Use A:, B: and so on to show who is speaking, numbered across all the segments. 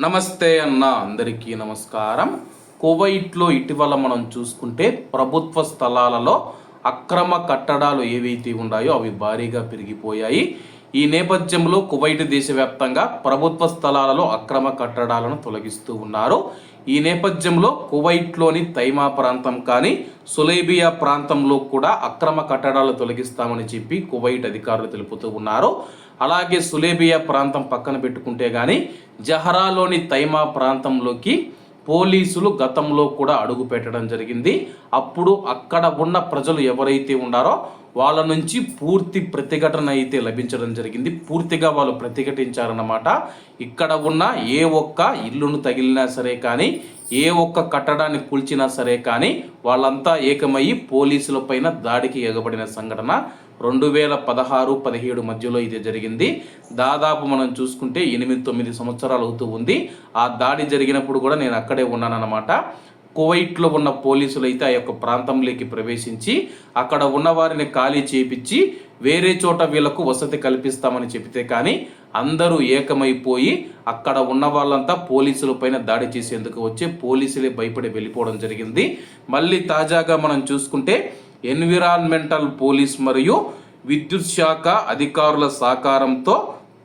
A: నమస్తే అన్న అందరికీ నమస్కారం. కువైట్లో ఇటీవల మనం చూసుకుంటే ప్రభుత్వ స్థలాలలో అక్రమ కట్టడాలు ఏవైతే ఉన్నాయో అవి భారీగా పెరిగిపోయాయి. ఈ నేపథ్యంలో కువైట్ దేశవ్యాప్తంగా ప్రభుత్వ స్థలాలలో అక్రమ కట్టడాలను తొలగిస్తూ ఉన్నారు. ఈ నేపథ్యంలో కువైట్లోని తైమా ప్రాంతం కానీ సులైబియా ప్రాంతంలో కూడా అక్రమ కట్టడాలు తొలగిస్తామని చెప్పి కువైట్ అధికారులు తెలుపుతూ ఉన్నారు. అలాగే సులేబియా ప్రాంతం పక్కన పెట్టుకుంటే కానీ జహరాలోని తైమా ప్రాంతంలోకి పోలీసులు గతంలో కూడా అడుగు పెట్టడం జరిగింది. అప్పుడు అక్కడ ఉన్న ప్రజలు ఎవరైతే ఉన్నారో వాళ్ళ నుంచి పూర్తి ప్రతిఘటన అయితే లభించడం జరిగింది. పూర్తిగా వాళ్ళు ప్రతిఘటించారన్నమాట. ఇక్కడ ఉన్న ఏ ఒక్క ఇల్లును తగిలినా సరే కానీ, ఏ ఒక్క కట్టడాన్ని కూల్చినా సరే కానీ వాళ్ళంతా ఏకమయ్యి పోలీసుల పైన దాడికి ఎగబడిన సంఘటన 2016-17 మధ్యలో ఇది జరిగింది. దాదాపు మనం చూసుకుంటే 8-9 సంవత్సరాలు అవుతూ ఉంది. ఆ దాడి జరిగినప్పుడు కూడా నేను అక్కడే ఉన్నానన్నమాట. కువైట్లో ఉన్న పోలీసులు అయితే ఆ యొక్క ప్రాంతంలోకి ప్రవేశించి అక్కడ ఉన్న వారిని ఖాళీ చేపించి వేరే చోట వీళ్లకు వసతి కల్పిస్తామని చెబితే కానీ అందరూ ఏకమైపోయి అక్కడ ఉన్న వాళ్ళంతా పోలీసుల పైన దాడి చేసేందుకు వచ్చి పోలీసులే భయపడి వెళ్ళిపోవడం జరిగింది. మళ్ళీ తాజాగా మనం చూసుకుంటే ఎన్విరాన్మెంటల్ పోలీస్ మరియు విద్యుత్ శాఖ అధికారుల సహకారంతో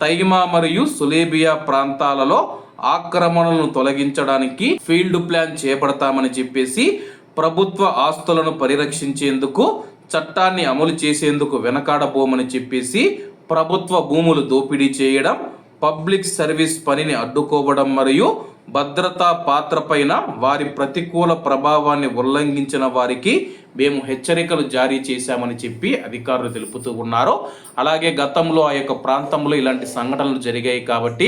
A: తైమా మరియు సులేబియా ప్రాంతాలలో ఆక్రమణలను తొలగించడానికి ఫీల్డ్ ప్లాన్ చేపడతామని చెప్పేసి ప్రభుత్వ ఆస్తులను పరిరక్షించేందుకు చట్టాన్ని అమలు చేసేందుకు వెనకాడబోమని చెప్పేసి ప్రభుత్వ భూములు దోపిడీ చేయడం, పబ్లిక్ సర్వీస్ పనిని అడ్డుకోవడం మరియు భద్రతా పాత్ర పైన వారి ప్రతికూల ప్రభావాన్ని ఉల్లంఘించిన వారికి మేము హెచ్చరికలు జారీ చేశామని చెప్పి అధికారులు తెలుపుతూ ఉన్నారు. అలాగే గతంలో ఆ యొక్క ప్రాంతంలో ఇలాంటి సంఘటనలు జరిగాయి కాబట్టి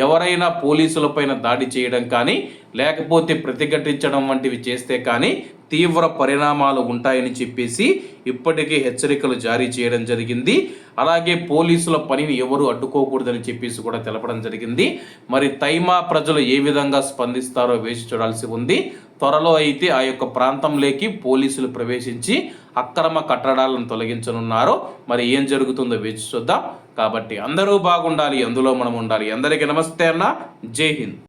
A: ఎవరైనా పోలీసుల పైన దాడి చేయడం కానీ లేకపోతే ప్రతిఘటించడం వంటివి చేస్తే కానీ తీవ్ర పరిణామాలు ఉంటాయని చెప్పేసి ఇప్పటికే హెచ్చరికలు జారీ చేయడం జరిగింది. అలాగే పోలీసుల పనిని ఎవరు అడ్డుకోకూడదని చెప్పేసి కూడా తెలపడం జరిగింది. మరి తైమా ప్రజలు ఏ విధంగా స్పందిస్తారో వేచి చూడాల్సి ఉంది. త్వరలో అయితే ఆ యొక్క ప్రాంతంలోకి పోలీసులు ప్రవేశించి అక్రమ కట్టడాలను తొలగించనున్నారు. మరి ఏం జరుగుతుందో వేచి చూద్దాం. కాబట్టి అందరూ బాగుండాలి, అందులో మనం ఉండాలి. అందరికీ నమస్తే అన్న, జై హింద్.